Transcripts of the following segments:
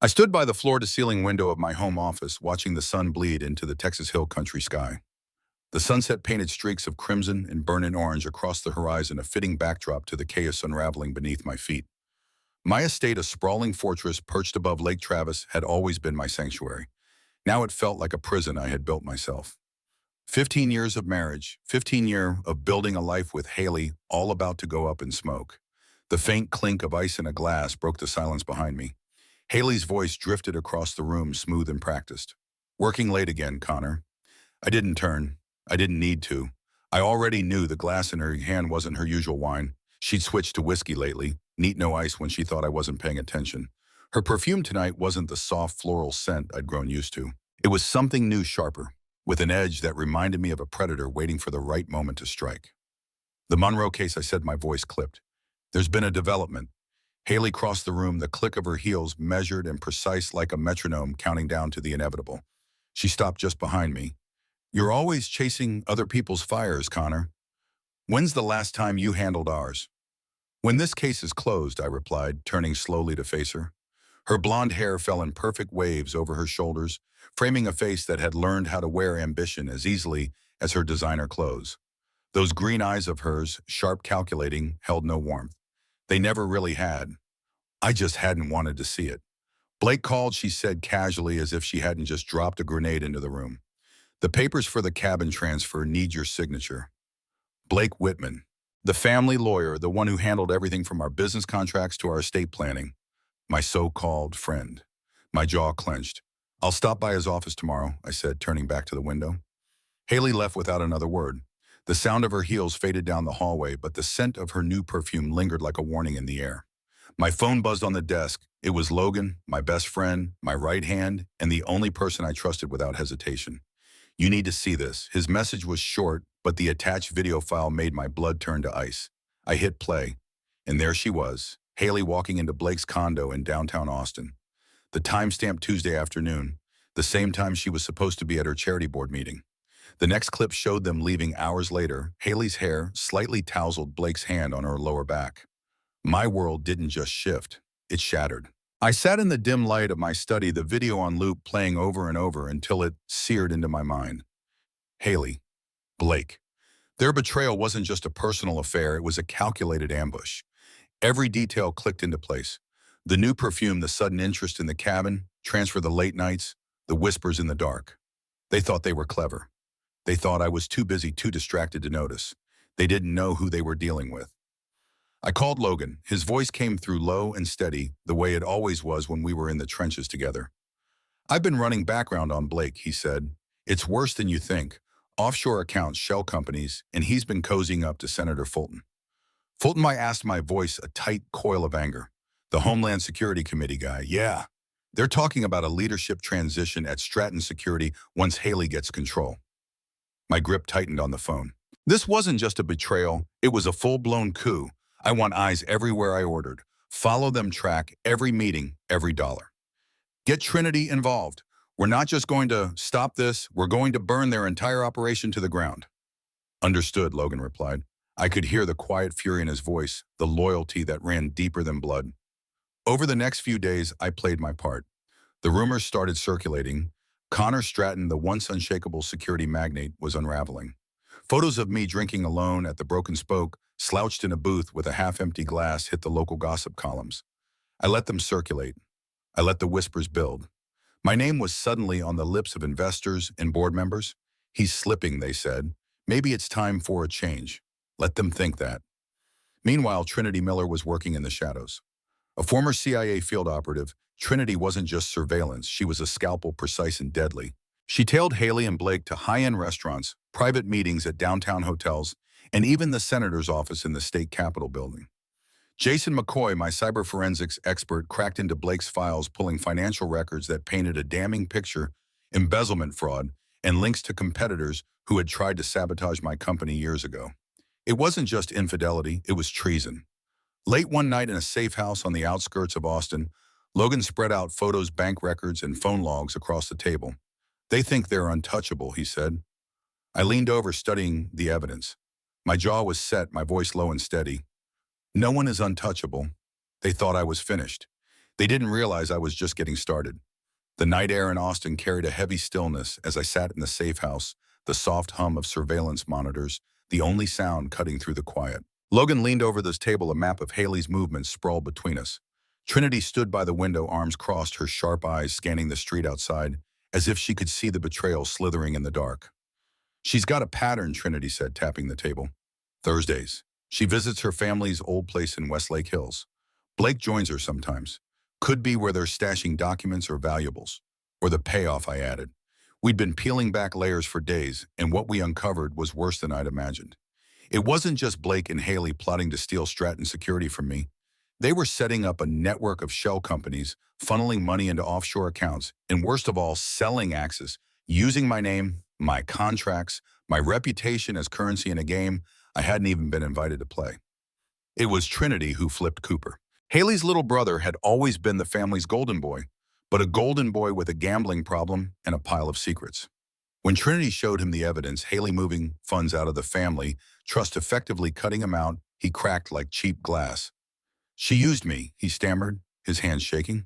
I stood by the floor-to-ceiling window of my home office, watching the sun bleed into the Texas Hill country sky. The sunset painted streaks of crimson and burnt orange across the horizon, a fitting backdrop to the chaos unraveling beneath my feet. My estate, a sprawling fortress perched above Lake Travis, had always been my sanctuary. Now it felt like a prison I had built myself. 15 years of marriage, 15 years of building a life with Haley, all about to go up in smoke. The faint clink of ice in a glass broke the silence behind me. Haley's voice drifted across the room, smooth and practiced. "Working late again, Connor." I didn't turn. I didn't need to. I already knew the glass in her hand wasn't her usual wine. She'd switched to whiskey lately, neat no ice when she thought I wasn't paying attention. Her perfume tonight wasn't the soft floral scent I'd grown used to. It was something new, sharper, with an edge that reminded me of a predator waiting for the right moment to strike. "The Monroe case," I said, my voice clipped. "There's been a development." Haley crossed the room, the click of her heels measured and precise like a metronome counting down to the inevitable. She stopped just behind me. "You're always chasing other people's fires, Connor. When's the last time you handled ours?" "When this case is closed," I replied, turning slowly to face her. Her blonde hair fell in perfect waves over her shoulders, framing a face that had learned how to wear ambition as easily as her designer clothes. Those green eyes of hers, sharp calculating, held no warmth. They never really had. I just hadn't wanted to see it. "Blake called," she said casually, as if she hadn't just dropped a grenade into the room. "The papers for the cabin transfer need your signature." Blake Whitman, the family lawyer, the one who handled everything from our business contracts to our estate planning. My so-called friend. My jaw clenched. "I'll stop by his office tomorrow," I said, turning back to the window. Haley left without another word. The sound of her heels faded down the hallway, but the scent of her new perfume lingered like a warning in the air. My phone buzzed on the desk. It was Logan, my best friend, my right hand, and the only person I trusted without hesitation. "You need to see this." His message was short, but the attached video file made my blood turn to ice. I hit play, and there she was, Haley walking into Blake's condo in downtown Austin. The timestamp Tuesday afternoon, the same time she was supposed to be at her charity board meeting. The next clip showed them leaving hours later, Haley's hair slightly tousled Blake's hand on her lower back. My world didn't just shift, it shattered. I sat in the dim light of my study, the video on loop playing over and over until it seared into my mind. Haley, Blake. Their betrayal wasn't just a personal affair, it was a calculated ambush. Every detail clicked into place. The new perfume, the sudden interest in the cabin, transfer the late nights, the whispers in the dark. They thought they were clever. They thought I was too busy, too distracted to notice. They didn't know who they were dealing with. I called Logan. His voice came through low and steady, the way it always was when we were in the trenches together. "I've been running background on Blake," he said. "It's worse than you think. Offshore accounts, shell companies, and he's been cozying up to Senator Fulton." "Fulton?" I asked, my voice a tight coil of anger. "The Homeland Security Committee guy, yeah. They're talking about a leadership transition at Stratton Security once Haley gets control." My grip tightened on the phone. This wasn't just a betrayal, it was a full-blown coup. I want eyes everywhere, I ordered. Follow them, track every meeting, every dollar. Get Trinity involved. We're not just going to stop this, we're going to burn their entire operation to the ground. "Understood," Logan replied. I could hear the quiet fury in his voice, the loyalty that ran deeper than blood. Over the next few days, I played my part. The rumors started circulating. Connor Stratton, the once unshakable security magnate, was unraveling. Photos of me drinking alone at the Broken Spoke, slouched in a booth with a half-empty glass, hit the local gossip columns. I let them circulate. I let the whispers build. My name was suddenly on the lips of investors and board members. "He's slipping," they said. "Maybe it's time for a change." Let them think that. Meanwhile, Trinity Miller was working in the shadows. A former CIA field operative, Trinity wasn't just surveillance, she was a scalpel precise and deadly. She tailed Haley and Blake to high-end restaurants, private meetings at downtown hotels, and even the senator's office in the state capitol building. Jason McCoy, my cyber forensics expert, cracked into Blake's files, pulling financial records that painted a damning picture, embezzlement fraud, and links to competitors who had tried to sabotage my company years ago. It wasn't just infidelity, it was treason. Late one night in a safe house on the outskirts of Austin, Logan spread out photos, bank records, and phone logs across the table. "They think they're untouchable," he said. I leaned over, studying the evidence. My jaw was set, my voice low and steady. "No one is untouchable. They thought I was finished. They didn't realize I was just getting started. The night air in Austin carried a heavy stillness as I sat in the safe house, the soft hum of surveillance monitors, the only sound cutting through the quiet. Logan leaned over this table, a map of Haley's movements sprawled between us. Trinity stood by the window, arms crossed, her sharp eyes scanning the street outside, as if she could see the betrayal slithering in the dark. She's got a pattern, Trinity said, tapping the table. Thursdays. She visits her family's old place in Westlake Hills. Blake joins her sometimes. Could be where they're stashing documents or valuables. Or the payoff, I added. We'd been peeling back layers for days, and what we uncovered was worse than I'd imagined. It wasn't just Blake and Haley plotting to steal Stratton security from me. They were setting up a network of shell companies, funneling money into offshore accounts, and worst of all, selling access, using my name, my contracts, my reputation as currency in a game I hadn't even been invited to play. It was Trinity who flipped Cooper. Haley's little brother had always been the family's golden boy, but a golden boy with a gambling problem and a pile of secrets. When Trinity showed him the evidence, Haley moving funds out of the family trust, effectively cutting him out, he cracked like cheap glass. She used me, he stammered, his hands shaking.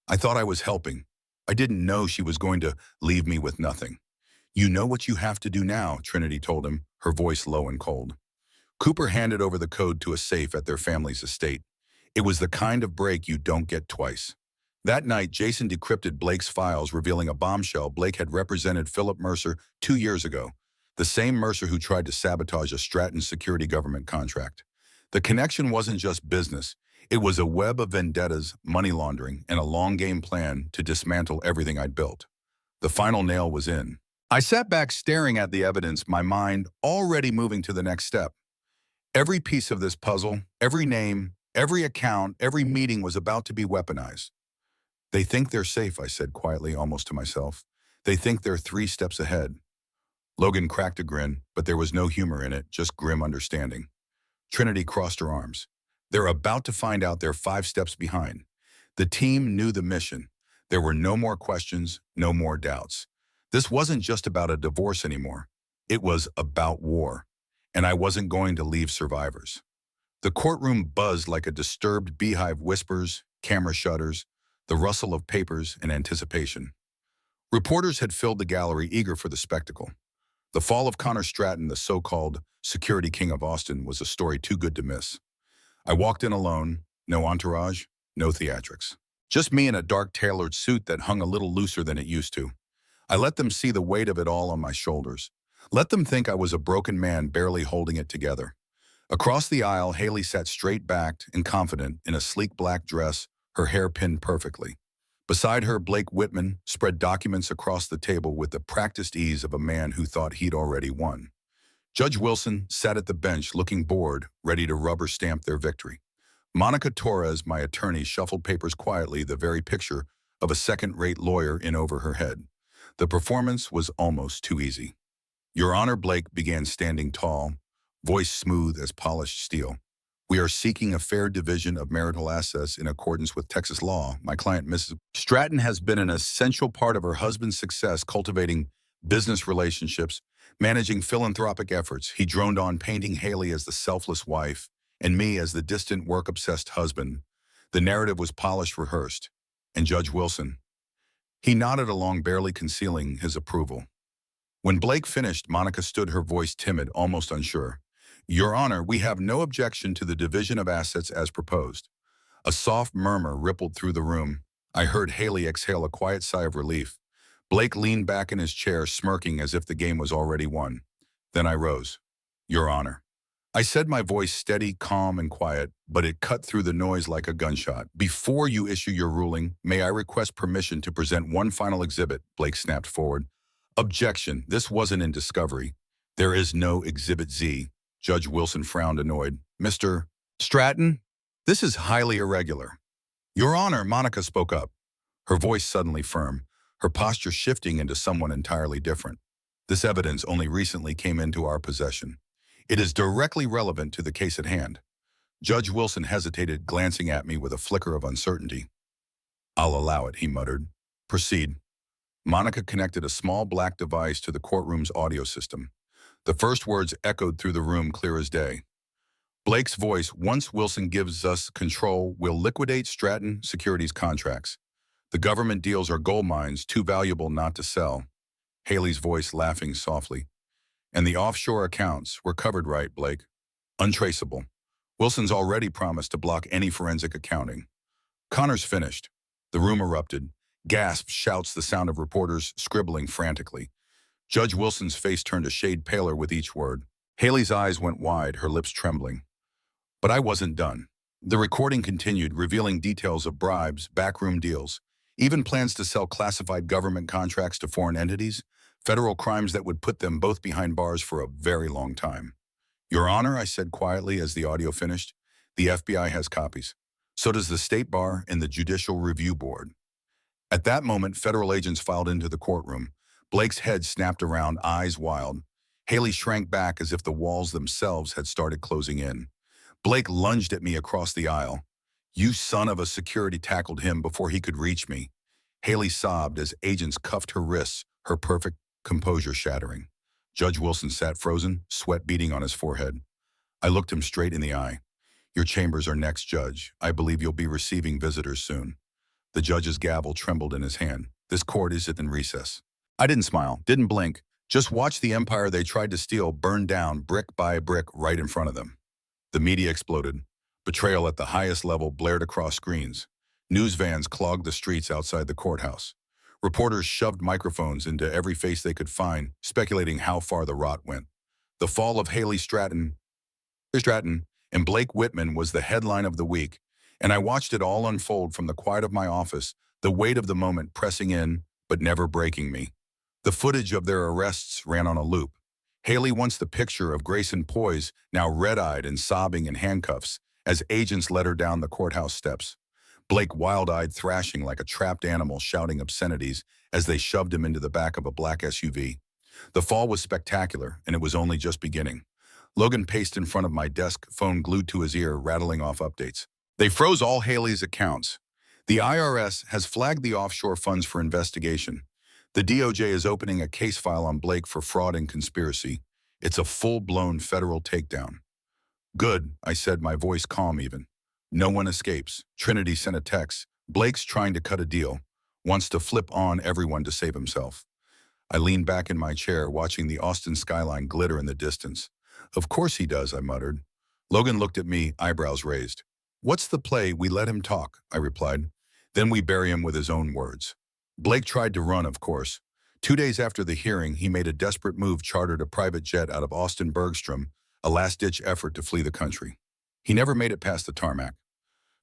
I thought I was helping. I didn't know she was going to leave me with nothing. You know what you have to do now, Trinity told him, her voice low and cold. Cooper handed over the code to a safe at their family's estate. It was the kind of break you don't get twice. That night, Jason decrypted Blake's files, revealing a bombshell. Blake had represented Philip Mercer 2 years ago, the same Mercer who tried to sabotage a Stratton security government contract. The connection wasn't just business. It was a web of vendettas, money laundering, and a long-game plan to dismantle everything I'd built. The final nail was in. I sat back staring at the evidence, my mind already moving to the next step. Every piece of this puzzle, every name, every account, every meeting was about to be weaponized. They think they're safe, I said quietly, almost to myself. They think they're 3 steps ahead. Logan cracked a grin, but there was no humor in it, just grim understanding. Trinity crossed her arms. They're about to find out they're 5 steps behind. The team knew the mission. There were no more questions, no more doubts. This wasn't just about a divorce anymore. It was about war. And I wasn't going to leave survivors. The courtroom buzzed like a disturbed beehive, whispers, camera shutters, the rustle of papers and anticipation. Reporters had filled the gallery, eager for the spectacle. The fall of Connor Stratton, the so-called security king of Austin, was a story too good to miss. I walked in alone, no entourage, no theatrics. Just me in a dark tailored suit that hung a little looser than it used to. I let them see the weight of it all on my shoulders. Let them think I was a broken man barely holding it together. Across the aisle, Haley sat straight-backed and confident in a sleek black dress, her hair pinned perfectly. Beside her, Blake Whitman spread documents across the table with the practiced ease of a man who thought he'd already won. Judge Wilson sat at the bench looking bored, ready to rubber stamp their victory. Monica Torres, my attorney, shuffled papers quietly, the very picture of a second-rate lawyer in over her head. The performance was almost too easy. Your Honor, Blake began, standing tall, voice smooth as polished steel. We are seeking a fair division of marital assets in accordance with Texas law. My client, Mrs. Stratton, has been an essential part of her husband's success, cultivating business relationships, managing philanthropic efforts. He droned on, painting Haley as the selfless wife and me as the distant, work-obsessed husband. The narrative was polished, rehearsed. And Judge Wilson, he nodded along, barely concealing his approval. When Blake finished, Monica stood, her voice timid, almost unsure. Your Honor, we have no objection to the division of assets as proposed. A soft murmur rippled through the room. I heard Haley exhale a quiet sigh of relief. Blake leaned back in his chair, smirking as if the game was already won. Then I rose. Your Honor. I said, my voice steady, calm, and quiet, but it cut through the noise like a gunshot. Before you issue your ruling, may I request permission to present one final exhibit? Blake snapped forward. Objection. This wasn't in discovery. There is no Exhibit Z. Judge Wilson frowned, annoyed. Mr. Stratton, this is highly irregular. Your Honor, Monica spoke up, her voice suddenly firm, her posture shifting into someone entirely different. This evidence only recently came into our possession. It is directly relevant to the case at hand. Judge Wilson hesitated, glancing at me with a flicker of uncertainty. I'll allow it, he muttered. Proceed. Monica connected a small black device to the courtroom's audio system. The first words echoed through the room clear as day. Blake's voice, once Wilson gives us control, we'll liquidate Stratton Securities contracts. The government deals are gold mines too valuable not to sell. Haley's voice laughing softly. And the offshore accounts were covered right, Blake. Untraceable. Wilson's already promised to block any forensic accounting. Connor's finished. The room erupted. Gasps, shouts, the sound of reporters scribbling frantically. Judge Wilson's face turned a shade paler with each word. Haley's eyes went wide, her lips trembling. But I wasn't done. The recording continued, revealing details of bribes, backroom deals, even plans to sell classified government contracts to foreign entities, federal crimes that would put them both behind bars for a very long time. Your Honor, I said quietly as the audio finished, the FBI has copies. So does the State Bar and the Judicial Review Board. At that moment, federal agents filed into the courtroom. Blake's head snapped around, eyes wild. Haley shrank back as if the walls themselves had started closing in. Blake lunged at me across the aisle. You son of a, security tackled him before he could reach me. Haley sobbed as agents cuffed her wrists, her perfect composure shattering. Judge Wilson sat frozen, sweat beading on his forehead. I looked him straight in the eye. Your chambers are next, Judge. I believe you'll be receiving visitors soon. The judge's gavel trembled in his hand. This court is in recess. I didn't smile, didn't blink, just watched the empire they tried to steal burn down brick by brick right in front of them. The media exploded. Betrayal at the highest level blared across screens. News vans clogged the streets outside the courthouse. Reporters shoved microphones into every face they could find, speculating how far the rot went. The fall of Haley Stratton and Blake Whitman was the headline of the week, and I watched it all unfold from the quiet of my office, the weight of the moment pressing in, but never breaking me. The footage of their arrests ran on a loop. Haley, once the picture of Grayson poised, now red-eyed and sobbing in handcuffs as agents led her down the courthouse steps. Blake wild-eyed, thrashing like a trapped animal, shouting obscenities as they shoved him into the back of a black SUV. The fall was spectacular, and it was only just beginning. Logan paced in front of my desk, phone glued to his ear, rattling off updates. They froze all Haley's accounts. The IRS has flagged the offshore funds for investigation. The DOJ is opening a case file on Blake for fraud and conspiracy. It's a full-blown federal takedown. Good, I said, my voice calm even. No one escapes. Trinity sent a text. Blake's trying to cut a deal. Wants to flip on everyone to save himself. I leaned back in my chair, watching the Austin skyline glitter in the distance. Of course he does, I muttered. Logan looked at me, eyebrows raised. What's the play? We let him talk, I replied. Then we bury him with his own words. Blake tried to run, of course. 2 days after the hearing, he made a desperate move, chartered a private jet out of Austin Bergstrom, a last-ditch effort to flee the country. He never made it past the tarmac.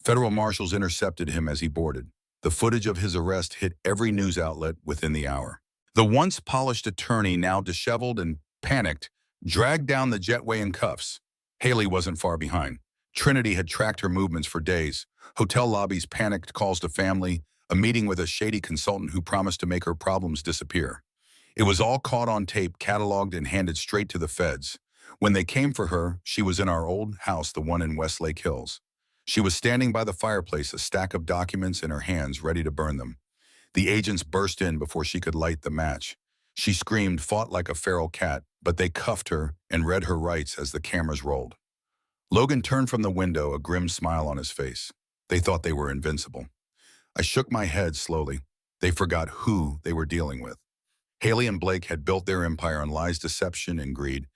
Federal marshals intercepted him as he boarded. The footage of his arrest hit every news outlet within the hour. The once polished attorney, now disheveled and panicked, dragged down the jetway in cuffs. Haley wasn't far behind. Trinity had tracked her movements for days. Hotel lobbies, panicked calls to family, a meeting with a shady consultant who promised to make her problems disappear. It was all caught on tape, cataloged, and handed straight to the feds. When they came for her, she was in our old house, the one in Westlake Hills. She was standing by the fireplace, a stack of documents in her hands, ready to burn them. The agents burst in before she could light the match. She screamed, fought like a feral cat, but they cuffed her and read her rights as the cameras rolled. Logan turned from the window, a grim smile on his face. They thought they were invincible. I shook my head slowly. They forgot who they were dealing with. Haley and Blake had built their empire on lies, deception, and greed,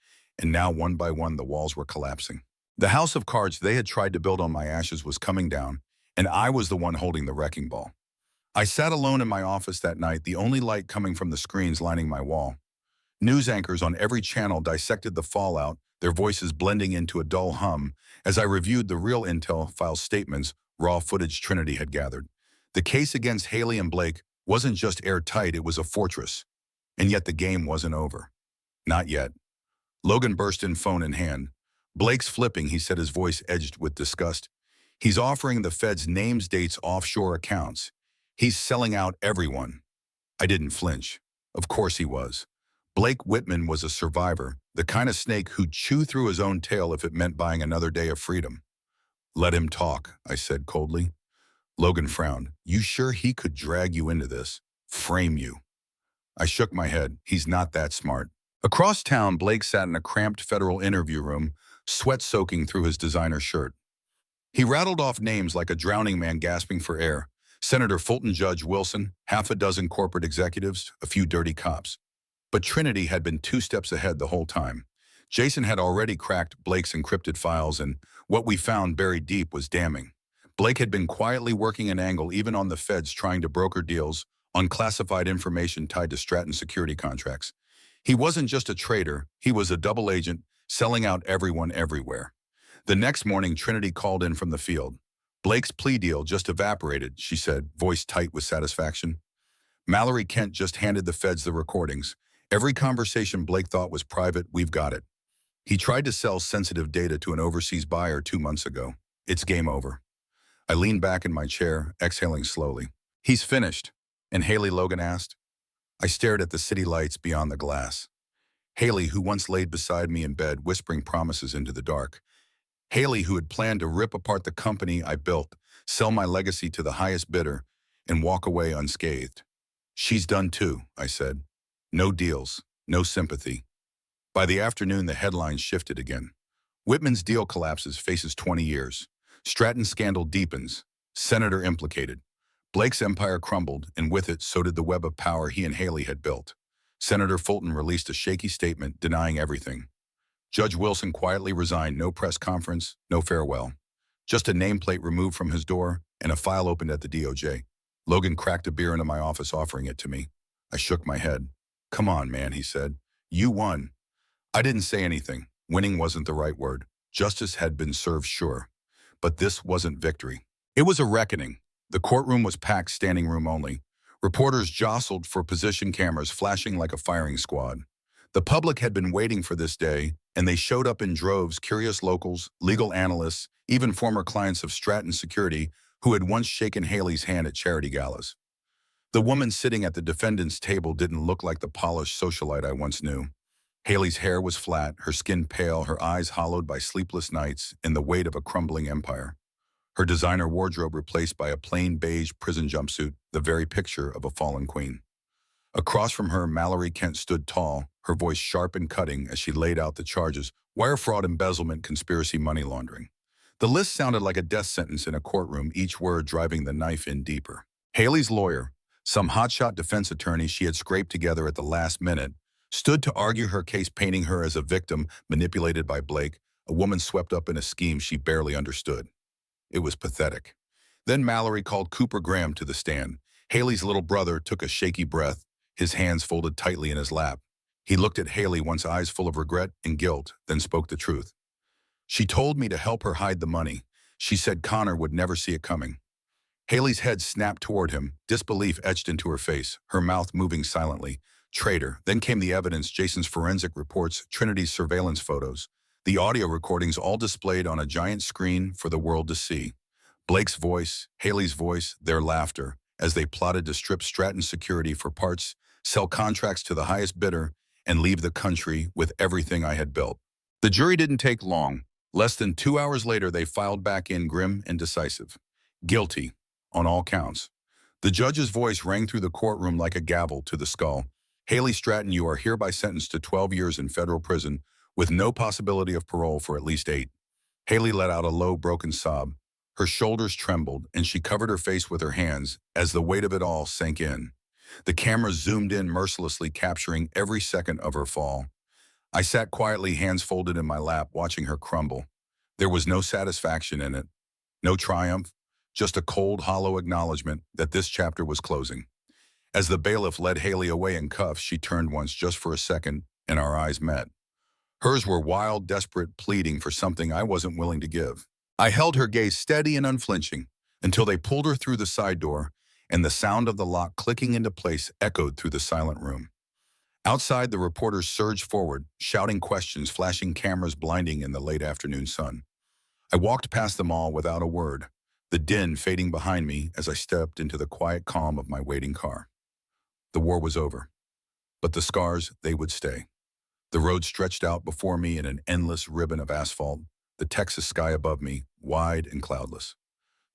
and now one by one the walls were collapsing. The house of cards they had tried to build on my ashes was coming down, and I was the one holding the wrecking ball. I sat alone in my office that night, the only light coming from the screens lining my wall. News anchors on every channel dissected the fallout, their voices blending into a dull hum as I reviewed the real intel file statements, raw footage Trinity had gathered. The case against Haley and Blake wasn't just airtight, it was a fortress. And yet the game wasn't over. Not yet. Logan burst in, phone in hand. Blake's flipping, he said, his voice edged with disgust. He's offering the feds names, dates, offshore accounts. He's selling out everyone. I didn't flinch. Of course he was. Blake Whitman was a survivor, the kind of snake who'd chew through his own tail if it meant buying another day of freedom. Let him talk, I said coldly. Logan frowned. You sure he could drag you into this? Frame you? I shook my head. He's not that smart. Across town, Blake sat in a cramped federal interview room, sweat soaking through his designer shirt. He rattled off names like a drowning man gasping for air. Senator Fulton, Judge Wilson, half a dozen corporate executives, a few dirty cops. But Trinity had been 2 steps ahead the whole time. Jason had already cracked Blake's encrypted files, and what we found buried deep was damning. Blake had been quietly working an angle even on the feds trying to broker deals on classified information tied to Stratton security contracts. He wasn't just a traitor, he was a double agent, selling out everyone everywhere. The next morning, Trinity called in from the field. Blake's plea deal just evaporated, she said, voice tight with satisfaction. Mallory Kent just handed the feds the recordings. Every conversation Blake thought was private, we've got it. He tried to sell sensitive data to an overseas buyer 2 months ago. It's game over. I leaned back in my chair, exhaling slowly. He's finished, and Haley, Logan asked. I stared at the city lights beyond the glass. Haley, who once laid beside me in bed, whispering promises into the dark. Haley, who had planned to rip apart the company I built, sell my legacy to the highest bidder, and walk away unscathed. She's done too, I said. No deals, no sympathy. By the afternoon, the headlines shifted again. Whitman's deal collapses, faces 20 years. Stratton scandal deepens. Senator implicated. Blake's empire crumbled, and with it, so did the web of power he and Haley had built. Senator Fulton released a shaky statement denying everything. Judge Wilson quietly resigned, no press conference, no farewell. Just a nameplate removed from his door and a file opened at the DOJ. Logan cracked a beer into my office, offering it to me. I shook my head. Come on, man, he said. You won. I didn't say anything. Winning wasn't the right word. Justice had been served, sure. But this wasn't victory. It was a reckoning. The courtroom was packed, standing room only. Reporters jostled for position, cameras flashing like a firing squad. The public had been waiting for this day, and they showed up in droves, curious locals, legal analysts, even former clients of Stratton Security who had once shaken Haley's hand at charity galas. The woman sitting at the defendant's table didn't look like the polished socialite I once knew. Haley's hair was flat, her skin pale, her eyes hollowed by sleepless nights and the weight of a crumbling empire. Her designer wardrobe replaced by a plain beige prison jumpsuit, the very picture of a fallen queen. Across from her, Mallory Kent stood tall, her voice sharp and cutting as she laid out the charges: wire fraud, embezzlement, conspiracy, money laundering. The list sounded like a death sentence in a courtroom, each word driving the knife in deeper. Haley's lawyer, some hotshot defense attorney she had scraped together at the last minute, stood to argue her case, painting her as a victim manipulated by Blake, a woman swept up in a scheme she barely understood. It was pathetic. Then Mallory called Cooper Graham to the stand. Haley's little brother took a shaky breath, his hands folded tightly in his lap. He looked at Haley, once eyes full of regret and guilt, then spoke the truth. She told me to help her hide the money. She said Connor would never see it coming. Haley's head snapped toward him, disbelief etched into her face, her mouth moving silently. Traitor. Then came the evidence, Jason's forensic reports, Trinity's surveillance photos, the audio recordings, all displayed on a giant screen for the world to see. Blake's voice, Haley's voice, their laughter, as they plotted to strip Stratton Security for parts, sell contracts to the highest bidder, and leave the country with everything I had built. The jury didn't take long. Less than 2 hours later, they filed back in, grim and decisive. Guilty, on all counts. The judge's voice rang through the courtroom like a gavel to the skull. Haley Stratton, you are hereby sentenced to 12 years in federal prison with no possibility of parole for at least 8. Haley let out a low, broken sob. Her shoulders trembled, and she covered her face with her hands as the weight of it all sank in. The camera zoomed in mercilessly, capturing every second of her fall. I sat quietly, hands folded in my lap, watching her crumble. There was no satisfaction in it, no triumph, just a cold, hollow acknowledgement that this chapter was closing. As the bailiff led Haley away in cuffs, she turned once, just for a second, and our eyes met. Hers were wild, desperate, pleading for something I wasn't willing to give. I held her gaze steady and unflinching until they pulled her through the side door, and the sound of the lock clicking into place echoed through the silent room. Outside, the reporters surged forward, shouting questions, flashing cameras, blinding in the late afternoon sun. I walked past them all without a word, the din fading behind me as I stepped into the quiet calm of my waiting car. The war was over, but the scars, they would stay. The road stretched out before me in an endless ribbon of asphalt, the Texas sky above me, wide and cloudless.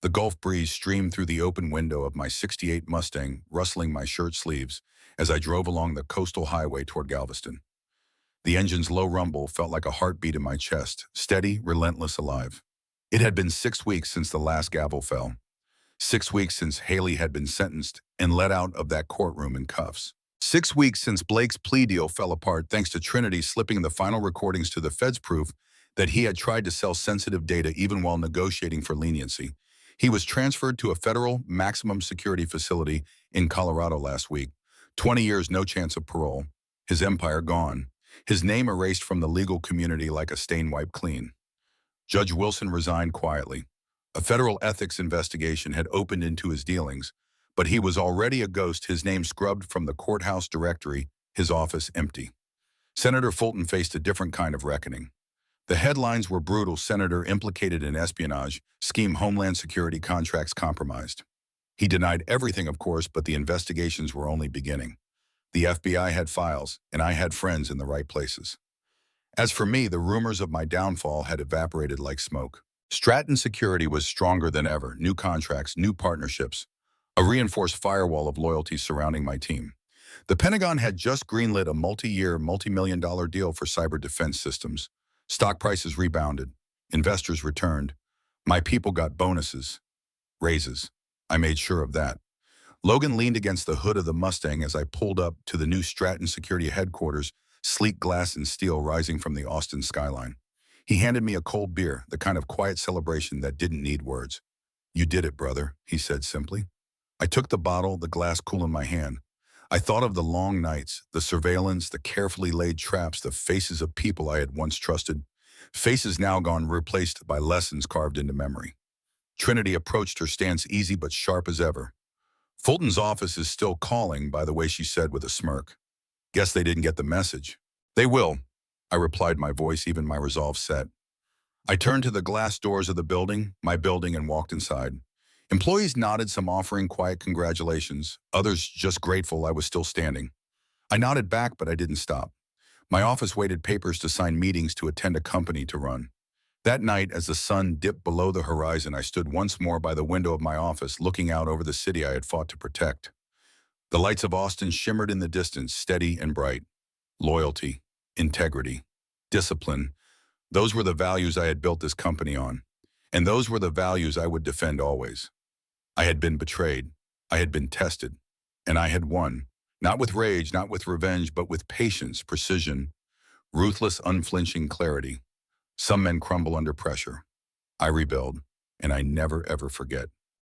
The Gulf breeze streamed through the open window of my '68 Mustang, rustling my shirt sleeves as I drove along the coastal highway toward Galveston. The engine's low rumble felt like a heartbeat in my chest, steady, relentless, alive. It had been 6 weeks since the last gavel fell. 6 weeks since Haley had been sentenced and let out of that courtroom in cuffs. 6 weeks since Blake's plea deal fell apart thanks to Trinity slipping the final recordings to the feds' proof that he had tried to sell sensitive data even while negotiating for leniency. He was transferred to a federal maximum security facility in Colorado last week. 20 years, no chance of parole. His empire gone. His name erased from the legal community like a stain wiped clean. Judge Wilson resigned quietly. A federal ethics investigation had opened into his dealings, but he was already a ghost, his name scrubbed from the courthouse directory, his office empty. Senator Fulton faced a different kind of reckoning. The headlines were brutal: senator implicated in espionage, scheme Homeland Security contracts compromised. He denied everything, of course, but the investigations were only beginning. The FBI had files, and I had friends in the right places. As for me, the rumors of my downfall had evaporated like smoke. Stratton Security was stronger than ever: new contracts, new partnerships, a reinforced firewall of loyalty surrounding my team. The Pentagon had just greenlit a multi-year, multi-million-dollar deal for cyber defense systems. Stock prices rebounded. Investors returned. My people got bonuses, raises. I made sure of that. Logan leaned against the hood of the Mustang as I pulled up to the new Stratton Security headquarters, sleek glass and steel rising from the Austin skyline. He handed me a cold beer, the kind of quiet celebration that didn't need words. "You did it, brother," he said simply. I took the bottle, the glass cool in my hand. I thought of the long nights, the surveillance, the carefully laid traps, the faces of people I had once trusted, faces now gone, replaced by lessons carved into memory. Trinity approached, her stance easy but sharp as ever. "Fulton's office is still calling, by the way," she said with a smirk. "Guess they didn't get the message." "They will," I replied, my voice, even my resolve set. I turned to the glass doors of the building, my building, and walked inside. Employees nodded, some offering quiet congratulations, others just grateful I was still standing. I nodded back, but I didn't stop. My office waited: papers to sign, meetings to attend, a company to run. That night, as the sun dipped below the horizon, I stood once more by the window of my office, looking out over the city I had fought to protect. The lights of Austin shimmered in the distance, steady and bright. Loyalty, integrity, discipline. Those were the values I had built this company on. And those were the values I would defend always. I had been betrayed. I had been tested. And I had won. Not with rage, not with revenge, but with patience, precision, ruthless, unflinching clarity. Some men crumble under pressure. I rebuild, and I never, ever forget.